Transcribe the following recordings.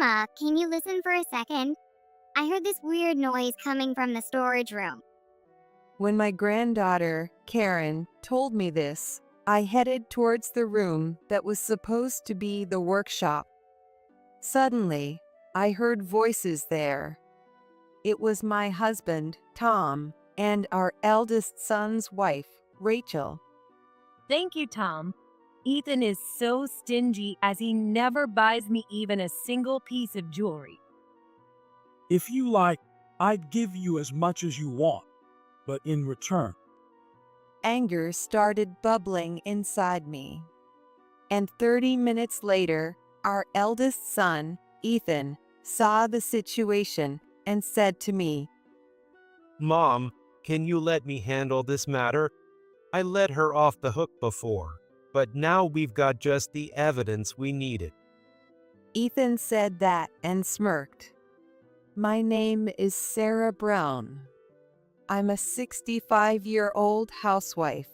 Mama, can you listen for a second? I heard this weird noise coming from the storage room. When my granddaughter, Karen, told me this, I headed towards the room that was supposed to be the workshop. Suddenly, I heard voices there. It was my husband, Tom, and our eldest son's wife, Rachel. Thank you, Tom. Ethan is so stingy as he never buys me even a single piece of jewelry. If you like, I'd give you as much as you want, but in return, Anger started bubbling inside me. And 30 minutes later, our eldest son, Ethan, saw the situation and said to me, Mom, can you let me handle this matter? I let her off the hook before, but now we've got just the evidence we needed. Ethan said that and smirked. My name is Sarah Brown. I'm a 65-year-old housewife.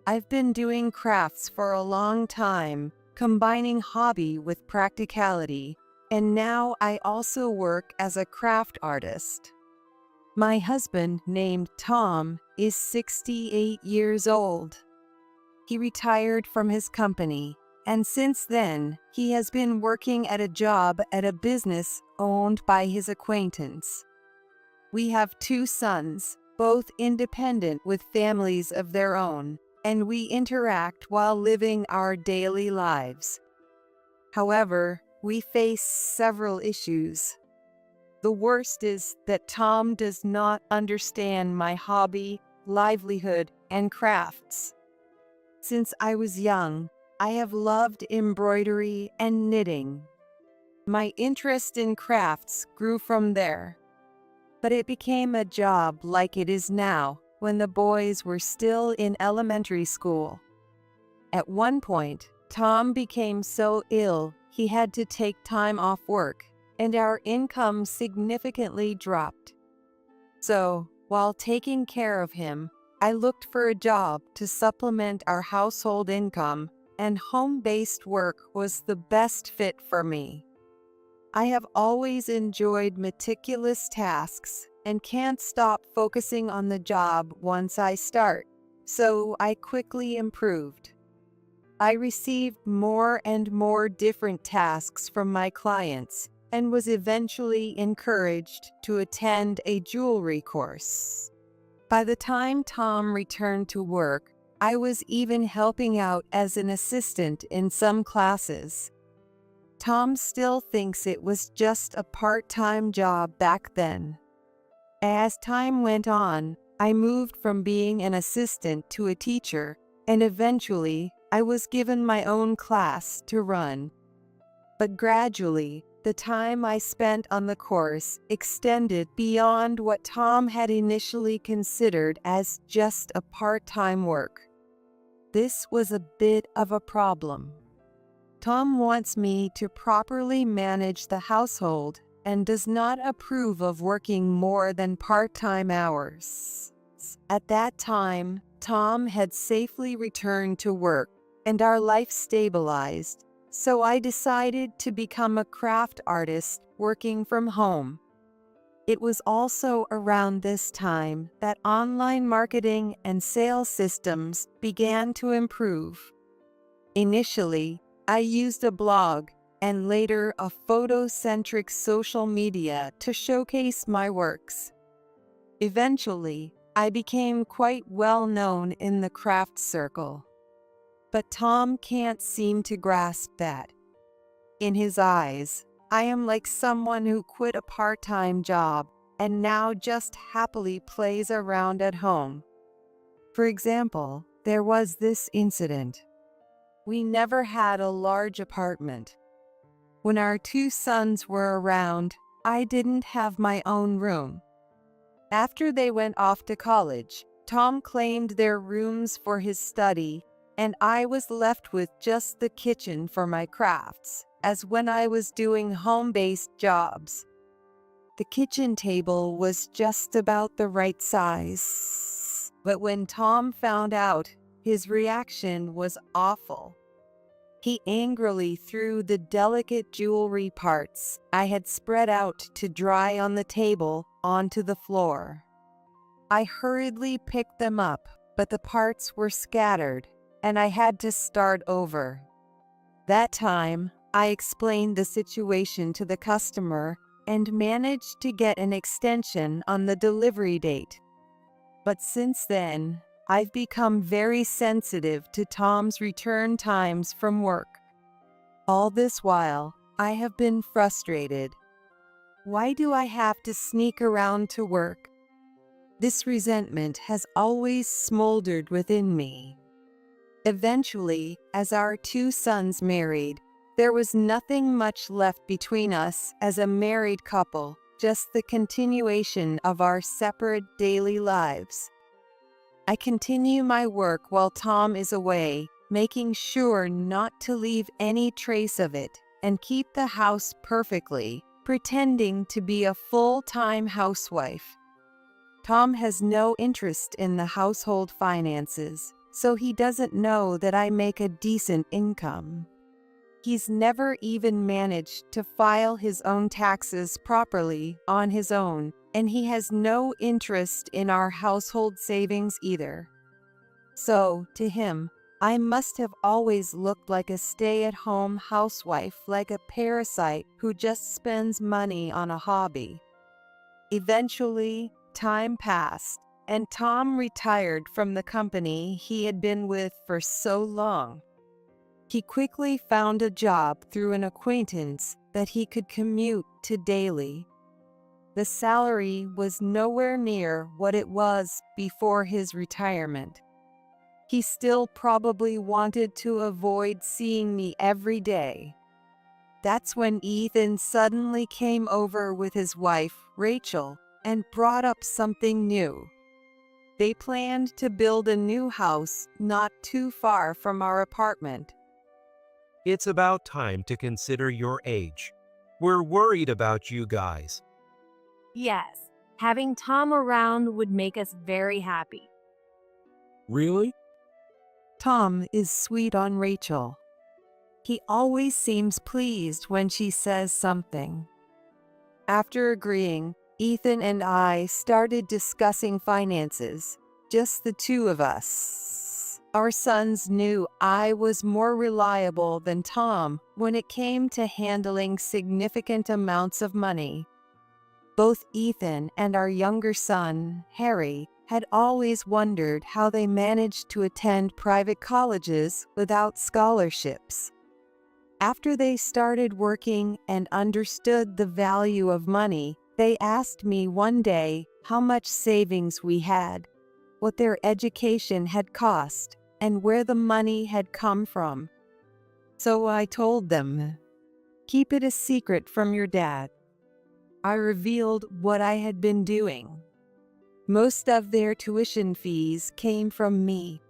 I've been doing crafts for a long time, combining hobby with practicality, and now I also work as a craft artist. My husband, named Tom, is 68 years old. He retired from his company, and since then, he has been working at a job at a business owned by his acquaintance. We have 2 sons, both independent with families of their own, and we interact while living our daily lives. However, we face several issues. The worst is that Tom does not understand my hobby, livelihood, and crafts. Since I was young, I have loved embroidery and knitting. My interest in crafts grew from there. But it became a job like it is now when the boys were still in elementary school. At one point, Tom became so ill he had to take time off work, and our income significantly dropped. So, while taking care of him, I looked for a job to supplement our household income, and home-based work was the best fit for me. I have always enjoyed meticulous tasks and can't stop focusing on the job once I start, so I quickly improved. I received more and more different tasks from my clients and was eventually encouraged to attend a jewelry course. By the time Tom returned to work, I was even helping out as an assistant in some classes. Tom still thinks it was just a part-time job back then. As time went on, I moved from being an assistant to a teacher, and eventually I was given my own class to run. But gradually, the time I spent on the course extended beyond what Tom had initially considered as just a part-time work. This was a bit of a problem. Tom wants me to properly manage the household and does not approve of working more than part-time hours. At that time, Tom had safely returned to work and our life stabilized, so I decided to become a craft artist working from home. It was also around this time that online marketing and sales systems began to improve. Initially, I used a blog and later a photo-centric social media to showcase my works. Eventually, I became quite well known in the craft circle. But Tom can't seem to grasp that. In his eyes, I am like someone who quit a part-time job and now just happily plays around at home. For example, there was this incident. We never had a large apartment. When our 2 sons were around, I didn't have my own room. After they went off to college, Tom claimed their rooms for his study, and I was left with just the kitchen for my crafts, as when I was doing home-based jobs. The kitchen table was just about the right size. But when Tom found out, his reaction was awful. He angrily threw the delicate jewelry parts I had spread out to dry on the table onto the floor. I hurriedly picked them up, but the parts were scattered, and I had to start over. That time, I explained the situation to the customer and managed to get an extension on the delivery date. But since then, I've become very sensitive to Tom's return times from work. All this while, I have been frustrated. Why do I have to sneak around to work? This resentment has always smoldered within me. Eventually, as our 2 sons married, there was nothing much left between us as a married couple, just the continuation of our separate daily lives. I continue my work while Tom is away, making sure not to leave any trace of it, and keep the house perfectly, pretending to be a full-time housewife. Tom has no interest in the household finances, so he doesn't know that I make a decent income. He's never even managed to file his own taxes properly on his own, and he has no interest in our household savings either. So, to him, I must have always looked like a stay-at-home housewife, like a parasite who just spends money on a hobby. Eventually, time passed, and Tom retired from the company he had been with for so long. He quickly found a job through an acquaintance that he could commute to daily. The salary was nowhere near what it was before his retirement. He still probably wanted to avoid seeing me every day. That's when Ethan suddenly came over with his wife, Rachel, and brought up something new. They planned to build a new house not too far from our apartment. It's about time to consider your age. We're worried about you guys. Yes, having Tom around would make us very happy. Really? Tom is sweet on Rachel. He always seems pleased when she says something. After agreeing, Ethan and I started discussing finances, just the 2 of us. Our sons knew I was more reliable than Tom when it came to handling significant amounts of money. Both Ethan and our younger son, Harry, had always wondered how they managed to attend private colleges without scholarships. After they started working and understood the value of money, they asked me one day how much savings we had, what their education had cost, and where the money had come from. So I told them, "Keep it a secret from your dad." I revealed what I had been doing. Most of their tuition fees came from me.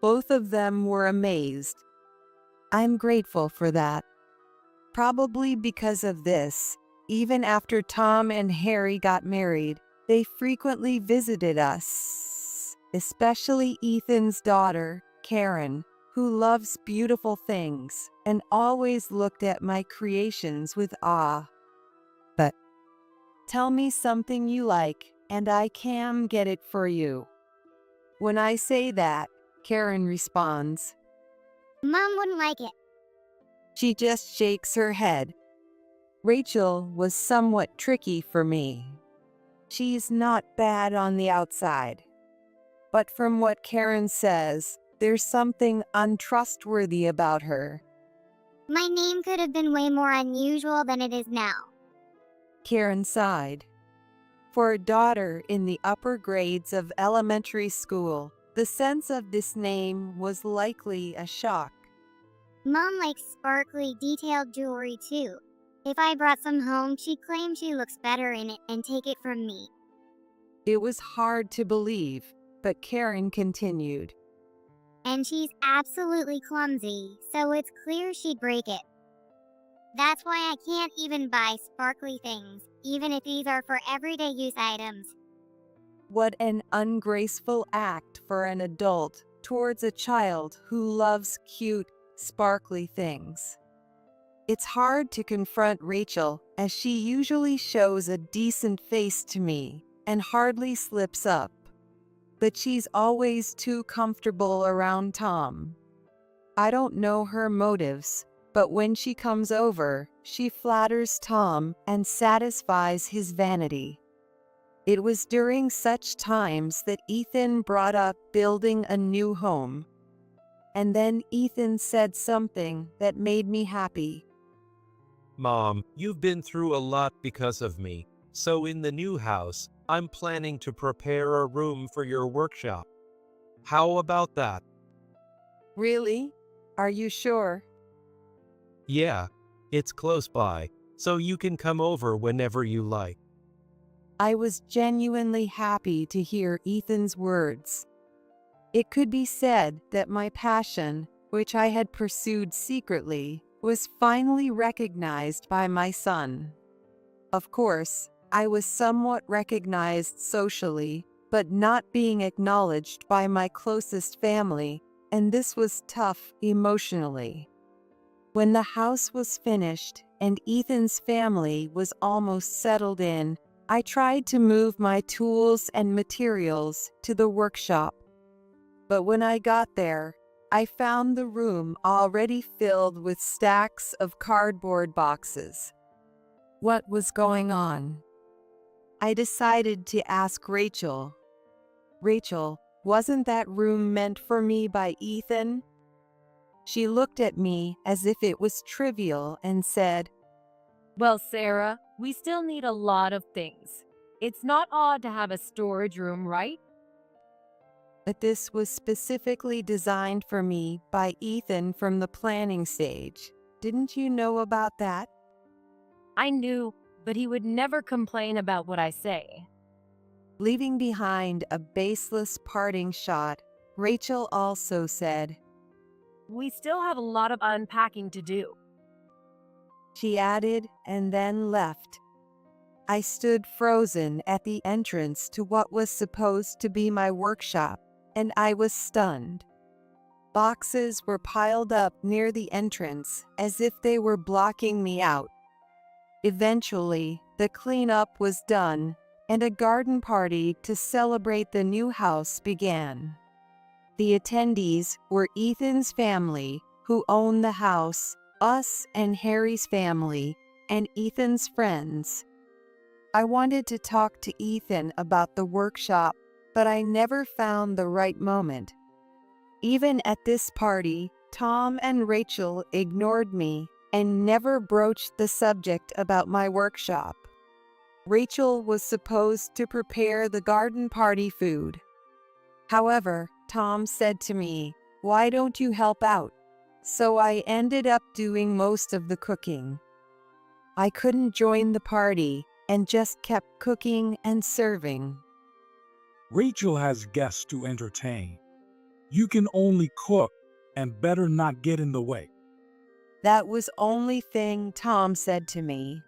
Both of them were amazed. I'm grateful for that. Probably because of this, even after Tom and Harry got married, they frequently visited us, especially Ethan's daughter, Karen, who loves beautiful things and always looked at my creations with awe. But tell me something you like, and I can get it for you. When I say that, Karen responds, Mom wouldn't like it. She just shakes her head. Rachel was somewhat tricky for me. She's not bad on the outside. But from what Karen says, there's something untrustworthy about her. My name could have been way more unusual than it is now. Karen sighed. For a daughter in the upper grades of elementary school, the sense of this name was likely a shock. Mom likes sparkly, detailed jewelry too. If I brought some home, she'd claim she looks better in it and take it from me. It was hard to believe, but Karen continued. And she's absolutely clumsy, so it's clear she'd break it. That's why I can't even buy sparkly things, even if these are for everyday use items. What an ungraceful act for an adult towards a child who loves cute, sparkly things. It's hard to confront Rachel, as she usually shows a decent face to me and hardly slips up. But she's always too comfortable around Tom. I don't know her motives, but when she comes over, she flatters Tom and satisfies his vanity. It was during such times that Ethan brought up building a new home. And then Ethan said something that made me happy. Mom, you've been through a lot because of me, so in the new house, I'm planning to prepare a room for your workshop. How about that? Really? Are you sure? Yeah, it's close by, so you can come over whenever you like. I was genuinely happy to hear Ethan's words. It could be said that my passion, which I had pursued secretly, was finally recognized by my son. Of course, I was somewhat recognized socially, but not being acknowledged by my closest family, and this was tough emotionally. When the house was finished and Ethan's family was almost settled in, I tried to move my tools and materials to the workshop. But when I got there, I found the room already filled with stacks of cardboard boxes. What was going on? I decided to ask Rachel. Rachel, wasn't that room meant for me by Ethan? She looked at me as if it was trivial and said, Well, Sarah, we still need a lot of things. It's not odd to have a storage room, right? but this was specifically designed for me by Ethan from the planning stage. Didn't you know about that? I knew, but he would never complain about what I say. Leaving behind a baseless parting shot, Rachel also said, We still have a lot of unpacking to do. she added, and then left. I stood frozen at the entrance to what was supposed to be my workshop, and I was stunned. Boxes were piled up near the entrance as if they were blocking me out. Eventually, the cleanup was done, and a garden party to celebrate the new house began. The attendees were Ethan's family, who owned the house, us and Harry's family, and Ethan's friends. I wanted to talk to Ethan about the workshop, but I never found the right moment. Even at this party, Tom and Rachel ignored me and never broached the subject about my workshop. Rachel was supposed to prepare the garden party food. However, Tom said to me, "Why don't you help out?" So I ended up doing most of the cooking. I couldn't join the party and just kept cooking and serving. Rachel has guests to entertain. You can only cook and better not get in the way. That was only thing Tom said to me.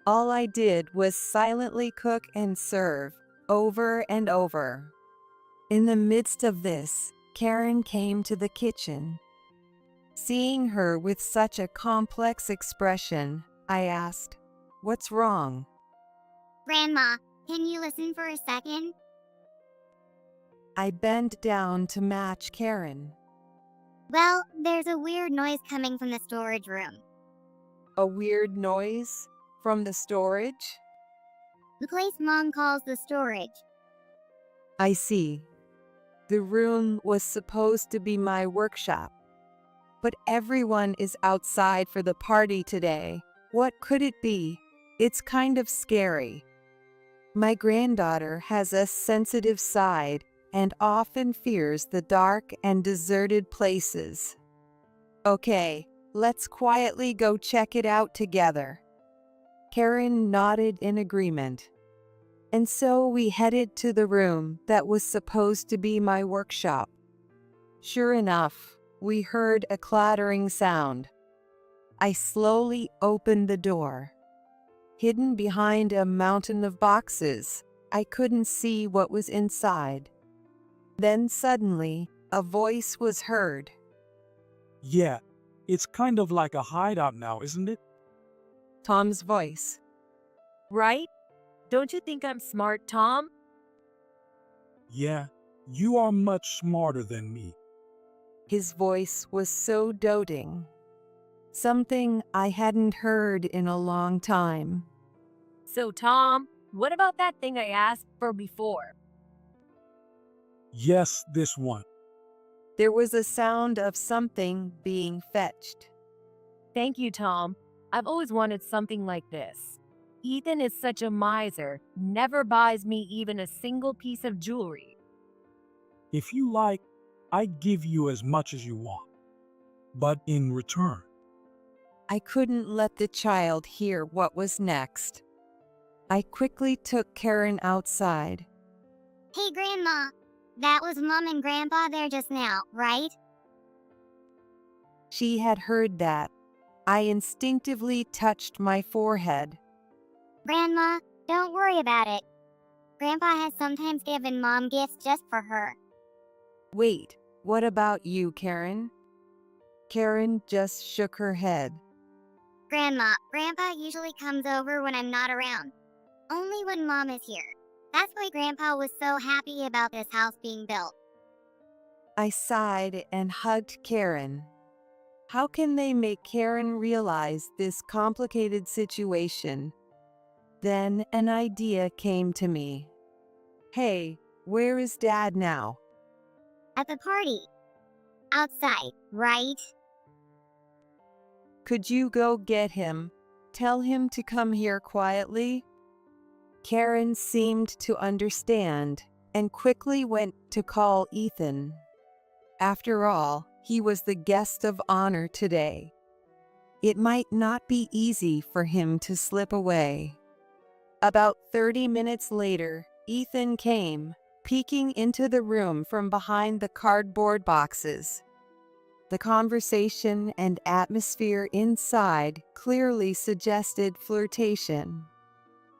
All I did was silently cook and serve, over and over. In the midst of this, Karen came to the kitchen. Seeing her with such a complex expression, I asked, "What's wrong?" Grandma, can you listen for a second? I bent down to match Karen. Well, there's a weird noise coming from the storage room. A weird noise from the storage? The place Mom calls the storage. I see. The room was supposed to be my workshop. But everyone is outside for the party today. What could it be? It's kind of scary. My granddaughter has a sensitive side and often fears the dark and deserted places. Okay, let's quietly go check it out together. Karen nodded in agreement. And so we headed to the room that was supposed to be my workshop. Sure enough, we heard a clattering sound. I slowly opened the door. Hidden behind a mountain of boxes, I couldn't see what was inside. Then suddenly, a voice was heard. Yeah, it's kind of like a hideout now, isn't it? Tom's voice. Right? Don't you think I'm smart, Tom? Yeah, you are much smarter than me. His voice was so doting. Something I hadn't heard in a long time. So, Tom, what about that thing I asked for before? Yes, this one. There was a sound of something being fetched. Thank you, Tom. I've always wanted something like this. Ethan is such a miser, never buys me even a single piece of jewelry. If you like, I give you as much as you want. But in return, I couldn't let the child hear what was next. I quickly took Karen outside. Hey, Grandma. That was Mom and Grandpa there just now, right? She had heard that. I instinctively touched my forehead. Grandma, don't worry about it. Grandpa has sometimes given Mom gifts just for her. Wait, what about you, Karen? Karen just shook her head. Grandma, Grandpa usually comes over when I'm not around. Only when Mom is here. That's why Grandpa was so happy about this house being built. I sighed and hugged Karen. How can they make Karen realize this complicated situation? Then an idea came to me. Hey, where is Dad now? At the party. Outside, right? Could you go get him? Tell him to come here quietly? Karen seemed to understand and quickly went to call Ethan. After all, he was the guest of honor today. It might not be easy for him to slip away. About 30 minutes later, Ethan came, peeking into the room from behind the cardboard boxes. The conversation and atmosphere inside clearly suggested flirtation.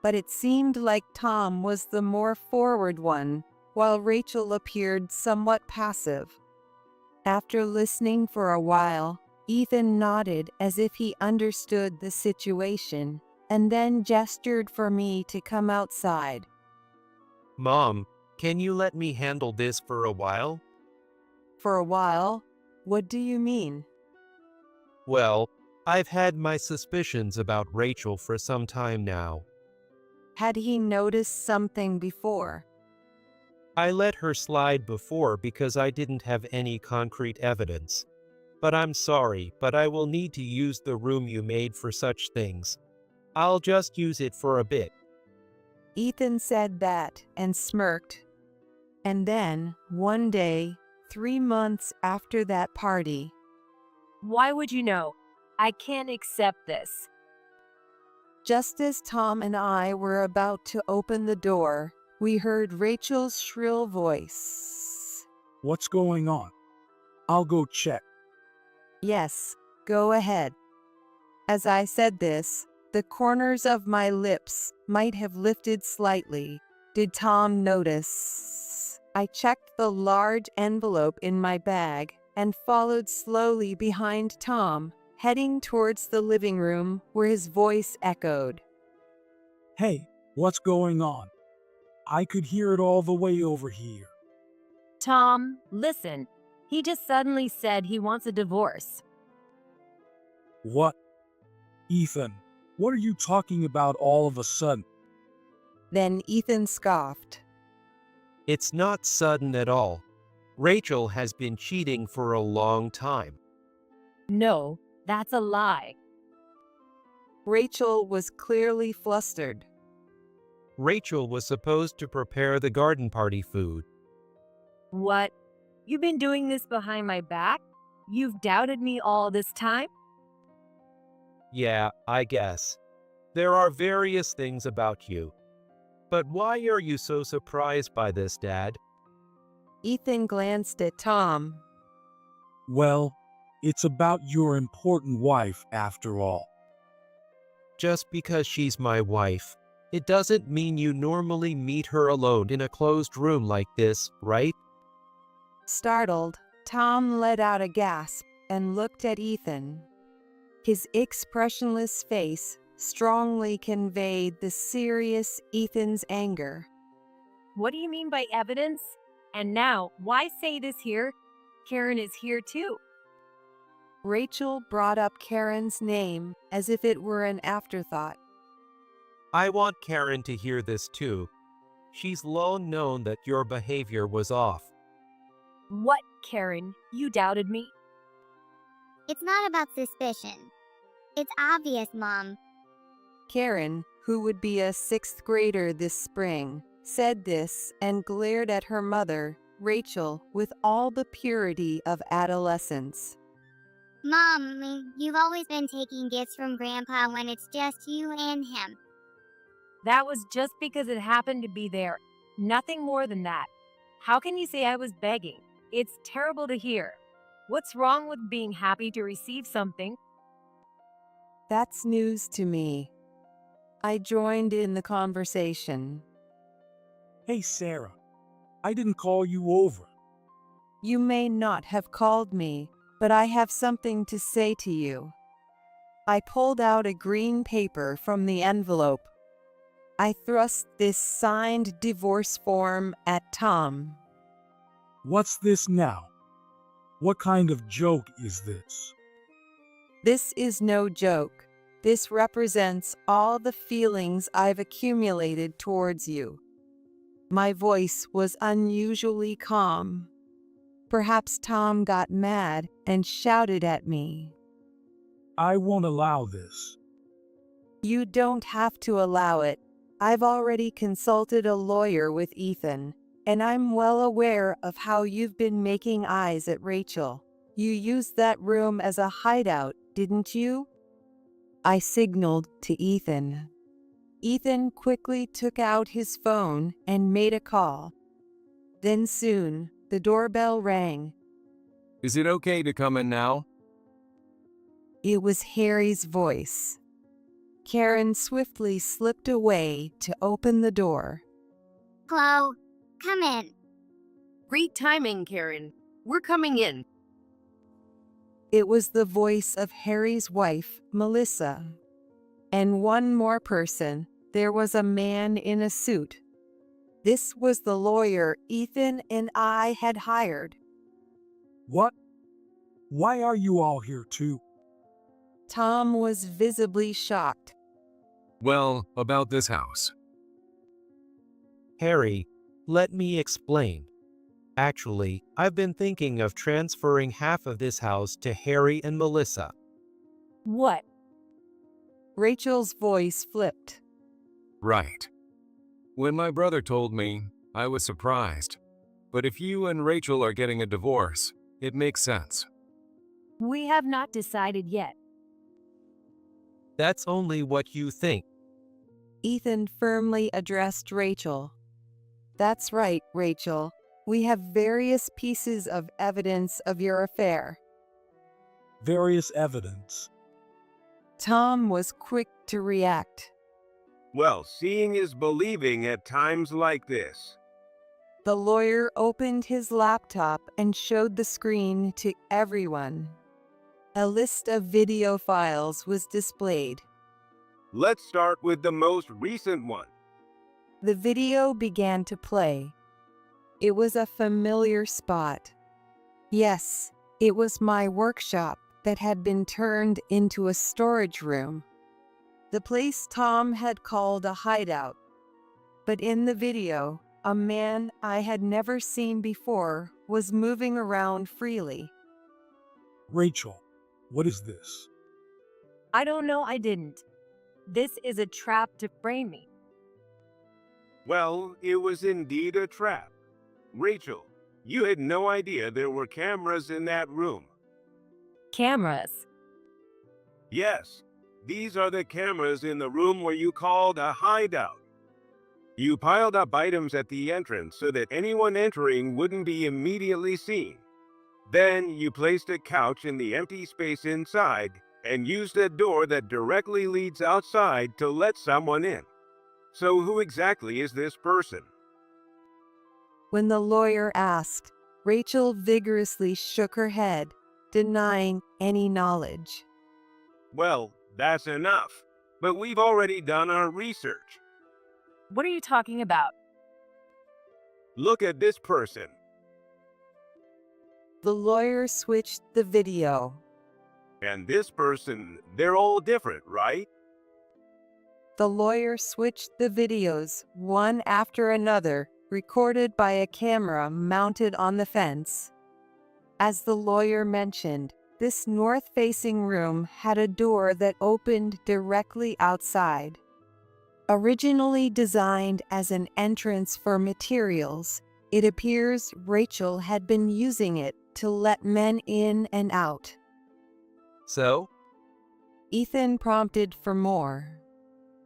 But it seemed like Tom was the more forward one, while Rachel appeared somewhat passive. After listening for a while, Ethan nodded as if he understood the situation, and then gestured for me to come outside. Mom, can you let me handle this for a while? For a while? What do you mean? Well, I've had my suspicions about Rachel for some time now. Had he noticed something before? I let her slide before because I didn't have any concrete evidence. But I'm sorry, but I will need to use the room you made for such things. I'll just use it for a bit. Ethan said that and smirked. And then, one day, 3 months after that party, Why would you know? I can't accept this. just as Tom and I were about to open the door, we heard Rachel's shrill voice. what's going on? I'll go check. Yes, go ahead. As I said this, the corners of my lips might have lifted slightly. Did Tom notice? I checked the large envelope in my bag and followed slowly behind Tom, heading towards the living room where his voice echoed. Hey, what's going on? I could hear it all the way over here. Tom, listen. He just suddenly said he wants a divorce. What? Ethan, what are you talking about all of a sudden? Then Ethan scoffed. It's not sudden at all. Rachel has been cheating for a long time. No, that's a lie. Rachel was clearly flustered. Rachel was supposed to prepare the garden party food. What? You've been doing this behind my back? You've doubted me all this time? Yeah, I guess. There are various things about you. But why are you so surprised by this, Dad? Ethan glanced at Tom. Well, it's about your important wife after all. Just because she's my wife, it doesn't mean you normally meet her alone in a closed room like this, right? Startled, Tom let out a gasp. and looked at Ethan. His expressionless face strongly conveyed the serious Ethan's anger. What do you mean by evidence? And now, why say this here? Karen is here too. Rachel brought up Karen's name as if it were an afterthought. I want Karen to hear this too. She's long known that your behavior was off. What, Karen? You doubted me? It's not about suspicion. It's obvious, Mom. Karen, who would be a 6th grader this spring, said this and glared at her mother, Rachel, with all the purity of adolescence. Mom, you've always been taking gifts from Grandpa when it's just you and him. That was just because it happened to be there. Nothing more than that. How can you say I was begging? It's terrible to hear. What's wrong with being happy to receive something? That's news to me. I joined in the conversation. Hey, Sarah, I didn't call you over. You may not have called me, but I have something to say to you. I pulled out a green paper from the envelope. I thrust this signed divorce form at Tom. What's this now? What kind of joke is this? This is no joke. This represents all the feelings I've accumulated towards you. My voice was unusually calm. Perhaps Tom got mad and shouted at me. I won't allow this. You don't have to allow it. I've already consulted a lawyer with Ethan, and I'm well aware of how you've been making eyes at Rachel. You used that room as a hideout, didn't you? I signaled to Ethan. Ethan quickly took out his phone and made a call. Then soon, the doorbell rang. Is it okay to come in now? It was Harry's voice. Karen swiftly slipped away to open the door. Chloe, come in. Great timing, Karen. We're coming in. It was the voice of Harry's wife, Melissa. And one more person. There was a man in a suit. This was the lawyer Ethan and I had hired. What? Why are you all here too? Tom was visibly shocked. Well, about this house. Harry, let me explain. Actually, I've been thinking of transferring half of this house to Harry and Melissa. What? Rachel's voice flipped. Right. When my brother told me, I was surprised. But if you and Rachel are getting a divorce, it makes sense. We have not decided yet. That's only what you think. Ethan firmly addressed Rachel. That's right, Rachel. We have various pieces of evidence of your affair. Various evidence. Tom was quick to react. Well, seeing is believing at times like this. The lawyer opened his laptop and showed the screen to everyone. A list of video files was displayed. Let's start with the most recent one. The video began to play. It was a familiar spot. Yes, it was my workshop that had been turned into a storage room. The place Tom had called a hideout. But in the video, a man I had never seen before was moving around freely. Rachel, what is this? I don't know, I didn't. This is a trap to frame me. Well, it was indeed a trap. Rachel, you had no idea there were cameras in that room. Cameras. Yes, these are the cameras in the room where you called a hideout. You piled up items at the entrance so that anyone entering wouldn't be immediately seen. Then you placed a couch in the empty space inside and used a door that directly leads outside to let someone in. So who exactly is this person? When the lawyer asked, Rachel vigorously shook her head. denying any knowledge. Well, that's enough. But we've already done our research. What are you talking about? Look at this person. The lawyer switched the video. And this person, they're all different, right? The lawyer switched the videos, one after another, recorded by a camera mounted on the fence. As the lawyer mentioned, this north-facing room had a door that opened directly outside. Originally designed as an entrance for materials, it appears Rachel had been using it to let men in and out. So? Ethan prompted for more.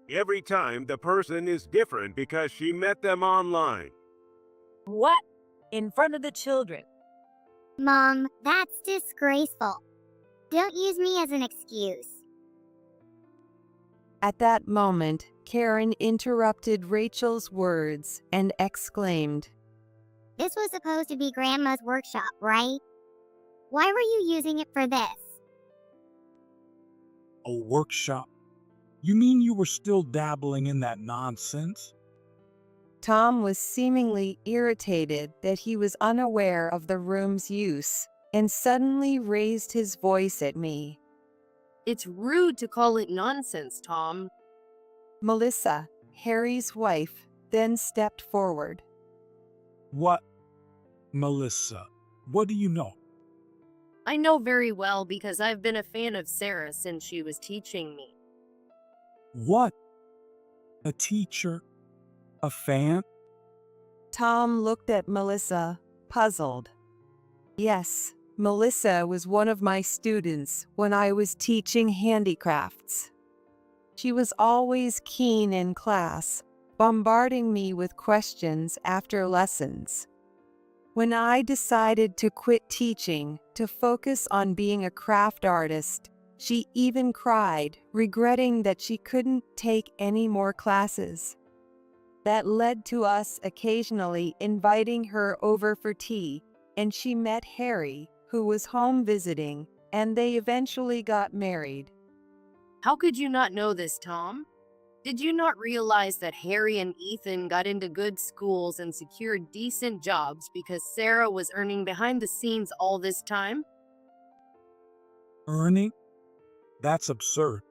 Every time the person is different because she met them online. What? In front of the children. Mom, that's disgraceful. Don't use me as an excuse. At that moment, Karen interrupted Rachel's words and exclaimed, This was supposed to be Grandma's workshop, right? Why were you using it for this? A workshop? You mean you were still dabbling in that nonsense? Tom was seemingly irritated that he was unaware of the room's use and suddenly raised his voice at me. It's rude to call it nonsense, Tom. Melissa, Harry's wife, then stepped forward. What? Melissa, what do you know? I know very well because I've been a fan of Sarah since she was teaching me. What? A teacher? A fan? Tom looked at Melissa, puzzled. Yes, Melissa was one of my students when I was teaching handicrafts. She was always keen in class, bombarding me with questions after lessons. When I decided to quit teaching to focus on being a craft artist, she even cried, regretting that she couldn't take any more classes. That led to us occasionally inviting her over for tea, and she met Harry, who was home visiting, and they eventually got married. How could you not know this, Tom? Did you not realize that Harry and Ethan got into good schools and secured decent jobs because Sarah was earning behind the scenes all this time? Earning? That's absurd.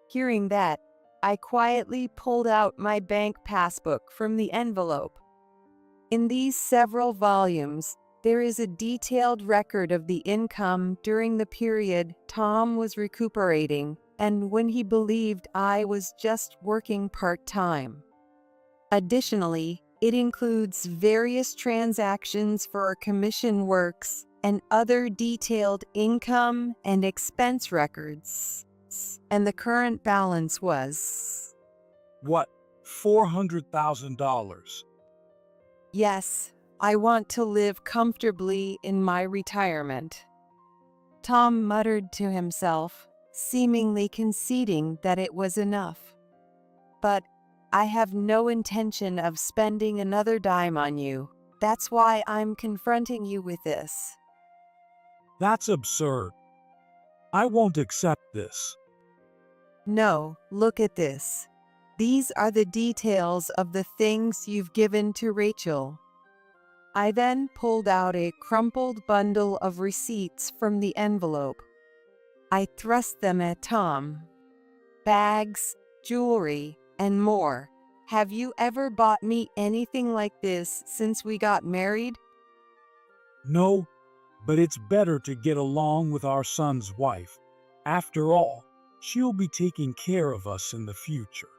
Hearing that, I quietly pulled out my bank passbook from the envelope. In these several volumes, there is a detailed record of the income during the period Tom was recuperating and when he believed I was just working part-time. Additionally, it includes various transactions for commission works and other detailed income and expense records. And the current balance was... What? $400,000. Yes, I want to live comfortably in my retirement. Tom muttered to himself, seemingly conceding that it was enough. But I have no intention of spending another dime on you. That's why I'm confronting you with this. That's absurd. I won't accept this. No, look at this. These are the details of the things you've given to Rachel. I then pulled out a crumpled bundle of receipts from the envelope. I thrust them at Tom. Bags, jewelry, and more. Have you ever bought me anything like this since we got married? No, but it's better to get along with our son's wife. After all, she'll be taking care of us in the future.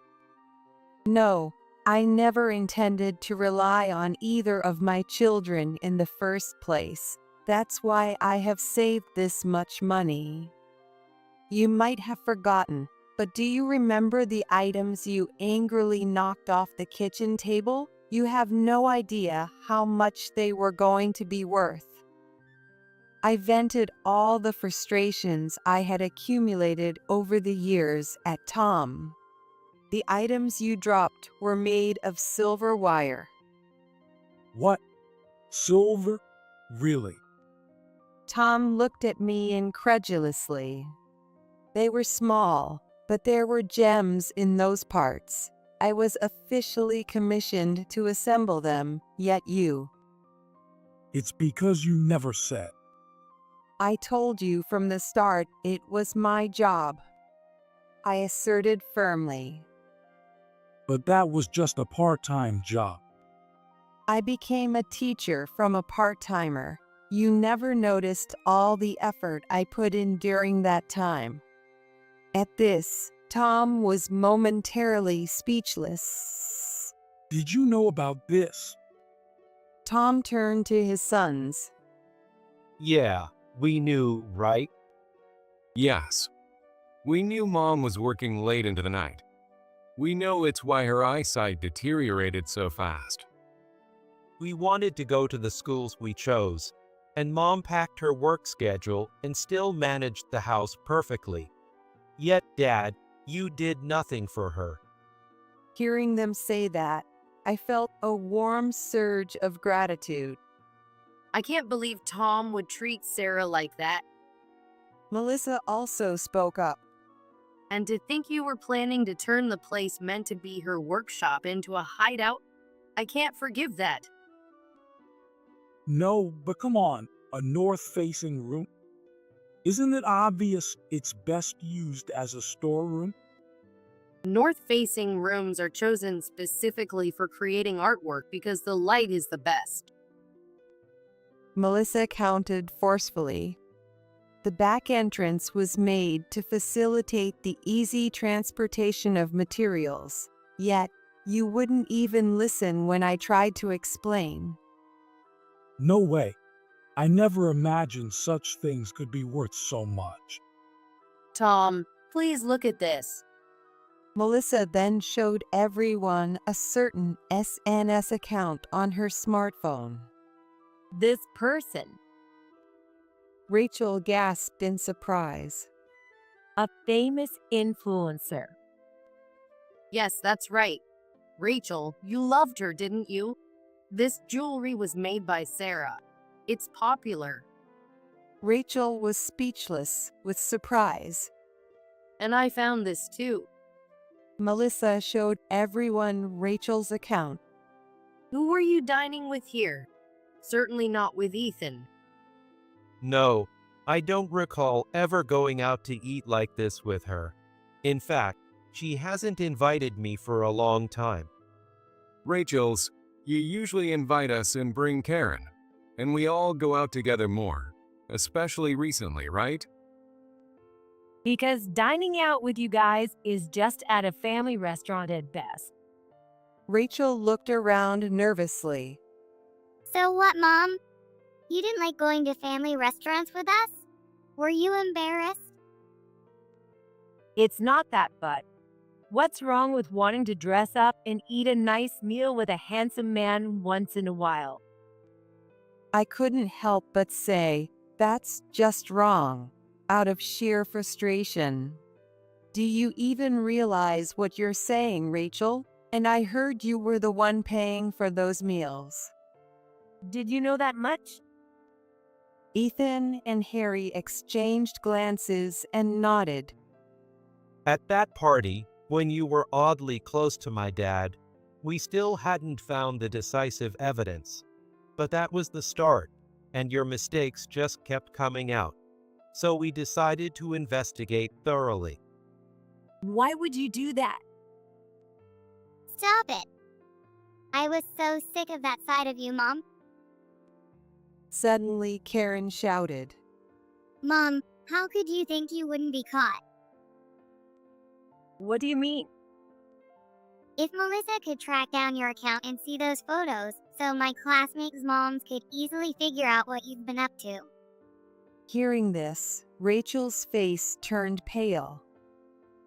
No, I never intended to rely on either of my children in the first place. That's why I have saved this much money. You might have forgotten, but do you remember the items you angrily knocked off the kitchen table? You have no idea how much they were going to be worth. I vented all the frustrations I had accumulated over the years at Tom. The items you dropped were made of silver wire. What? Silver? Really? Tom looked at me incredulously. They were small, but there were gems in those parts. I was officially commissioned to assemble them, yet you. It's because you never said. I told you from the start it was my job, I asserted firmly. But that was just a part-time job. I became a teacher from a part-timer. You never noticed all the effort I put in during that time. At this, Tom was momentarily speechless. Did you know about this? Tom turned to his sons. Yeah, we knew, right? Yes. We knew Mom was working late into the night. We know it's why her eyesight deteriorated so fast. We wanted to go to the schools we chose, and Mom packed her work schedule and still managed the house perfectly. Yet, Dad, you did nothing for her. Hearing them say that, I felt a warm surge of gratitude. I can't believe Tom would treat Sarah like that. Melissa also spoke up. And to think you were planning to turn the place meant to be her workshop into a hideout, I can't forgive that. No, but come on, a north-facing room? Isn't it obvious it's best used as a storeroom? North-facing rooms are chosen specifically for creating artwork because the light is the best. Melissa countered forcefully. The back entrance was made to facilitate the easy transportation of materials, yet you wouldn't even listen when I tried to explain. No way. I never imagined such things could be worth so much. Tom, please look at this. Melissa then showed everyone a certain SNS account on her smartphone. This person, Rachel gasped in surprise. a famous influencer. Yes, that's right. Rachel, you loved her, didn't you? This jewelry was made by Sarah. It's popular. Rachel was speechless with surprise. And I found this too. Melissa showed everyone Rachel's account. Who were you dining with here? Certainly not with Ethan. No, I don't recall ever going out to eat like this with her. In fact, she hasn't invited me for a long time. Rachel's, you usually invite us and bring Karen, and we all go out together more, especially recently, right? Because dining out with you guys is just at a family restaurant at best. Rachel looked around nervously. So what, Mom? You didn't like going to family restaurants with us? Were you embarrassed? It's not that, but what's wrong with wanting to dress up and eat a nice meal with a handsome man once in a while? I couldn't help but say, that's just wrong, out of sheer frustration. Do you even realize what you're saying, Rachel? And I heard you were the one paying for those meals. Did you know that much? Ethan and Harry exchanged glances and nodded. At that party, when you were oddly close to my dad, we still hadn't found the decisive evidence. But that was the start, and your mistakes just kept coming out. So we decided to investigate thoroughly. Why would you do that? Stop it. I was so sick of that side of you, Mom. Suddenly, Karen shouted. Mom, how could you think you wouldn't be caught? What do you mean? If Melissa could track down your account and see those photos, so my classmates' moms could easily figure out what you've been up to. Hearing this, Rachel's face turned pale.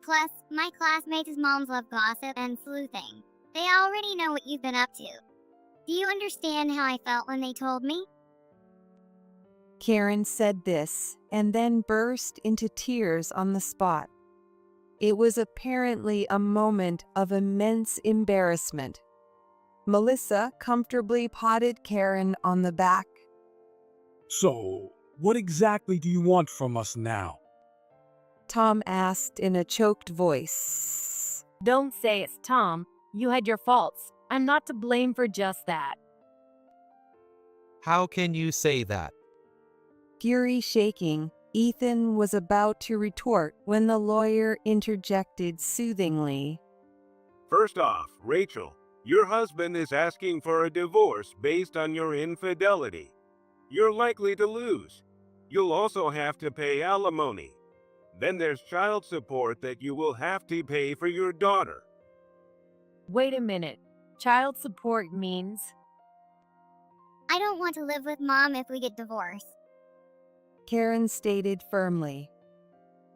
Plus, my classmates' moms love gossip and sleuthing. They already know what you've been up to. Do you understand how I felt when they told me? Karen said this and then burst into tears on the spot. It was apparently a moment of immense embarrassment. Melissa comfortably patted Karen on the back. So, What exactly do you want from us now? Tom asked in a choked voice. Don't say it's Tom. You had your faults. I'm not to blame for just that. How can you say that? Fury shaking, Ethan was about to retort when the lawyer interjected soothingly. First off, Rachel, your husband is asking for a divorce based on your infidelity. You're likely to lose. You'll also have to pay alimony. Then there's child support that you will have to pay for your daughter. Wait a minute. Child support means? I don't want to live with Mom if we get divorced. Karen stated firmly.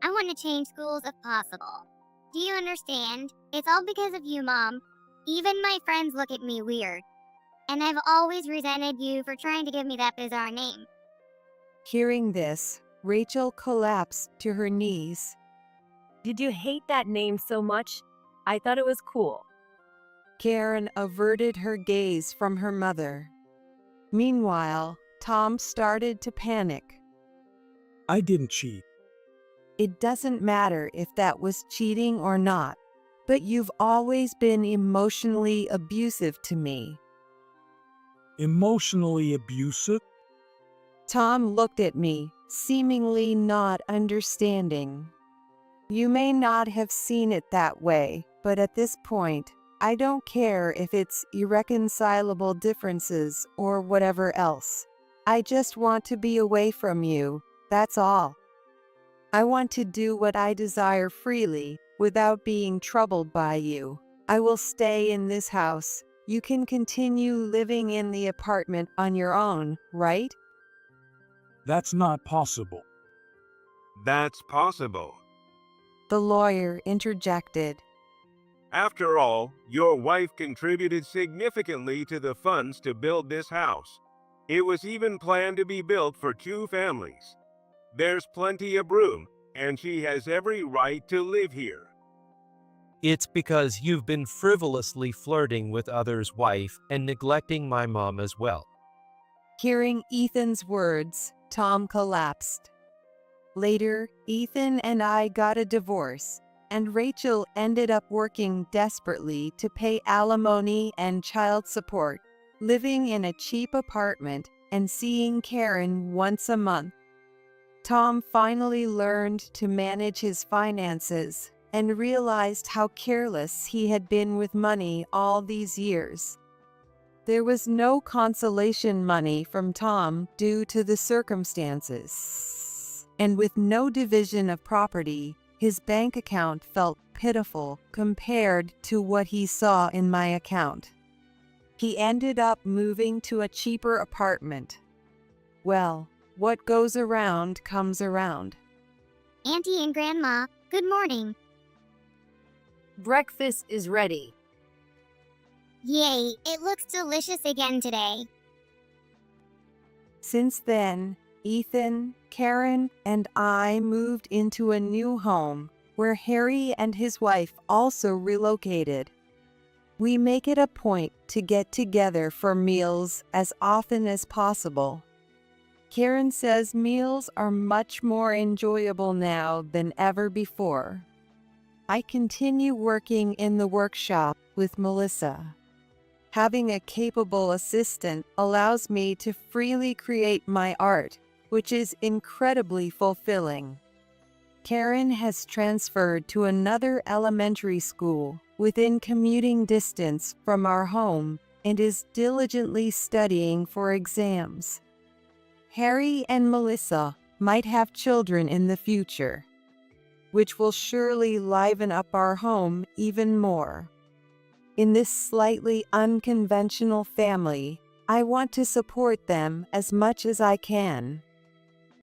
I want to change schools if possible. Do you understand? It's all because of you, Mom. Even my friends look at me weird. And I've always resented you for trying to give me that bizarre name. Hearing this, Rachel collapsed to her knees. Did you hate that name so much? I thought it was cool. Karen averted her gaze from her mother. Meanwhile, Tom started to panic. I didn't cheat. It doesn't matter if that was cheating or not, but you've always been emotionally abusive to me. Emotionally abusive? Tom looked at me, seemingly not understanding. You may not have seen it that way, but at this point, I don't care if it's irreconcilable differences or whatever else. I just want to be away from you, that's all. I want to do what I desire freely, without being troubled by you. I will stay in this house. You can continue living in the apartment on your own, right? That's not possible. That's possible. The lawyer interjected. After all, your wife contributed significantly to the funds to build this house. It was even planned to be built for 2 families. There's plenty of room, and she has every right to live here. It's because you've been frivolously flirting with others' wife and neglecting my mom as well. Hearing Ethan's words, Tom collapsed. Later, Ethan and I got a divorce, and Rachel ended up working desperately to pay alimony and child support, living in a cheap apartment and seeing Karen once a month. Tom finally learned to manage his finances and realized how careless he had been with money all these years. There was no consolation money from Tom due to the circumstances. And with no division of property, his bank account felt pitiful compared to what he saw in my account. He ended up moving to a cheaper apartment. Well, what goes around comes around. Auntie and Grandma, good morning. Breakfast is ready. Yay, it looks delicious again today. Since then, Ethan, Karen, and I moved into a new home where Harry and his wife also relocated. We make it a point to get together for meals as often as possible. Karen says meals are much more enjoyable now than ever before. I continue working in the workshop with Melissa. Having a capable assistant allows me to freely create my art, which is incredibly fulfilling. Karen has transferred to another elementary school within commuting distance from our home and is diligently studying for exams. Harry and Melissa might have children in the future, which will surely liven up our home even more. In this slightly unconventional family, I want to support them as much as I can.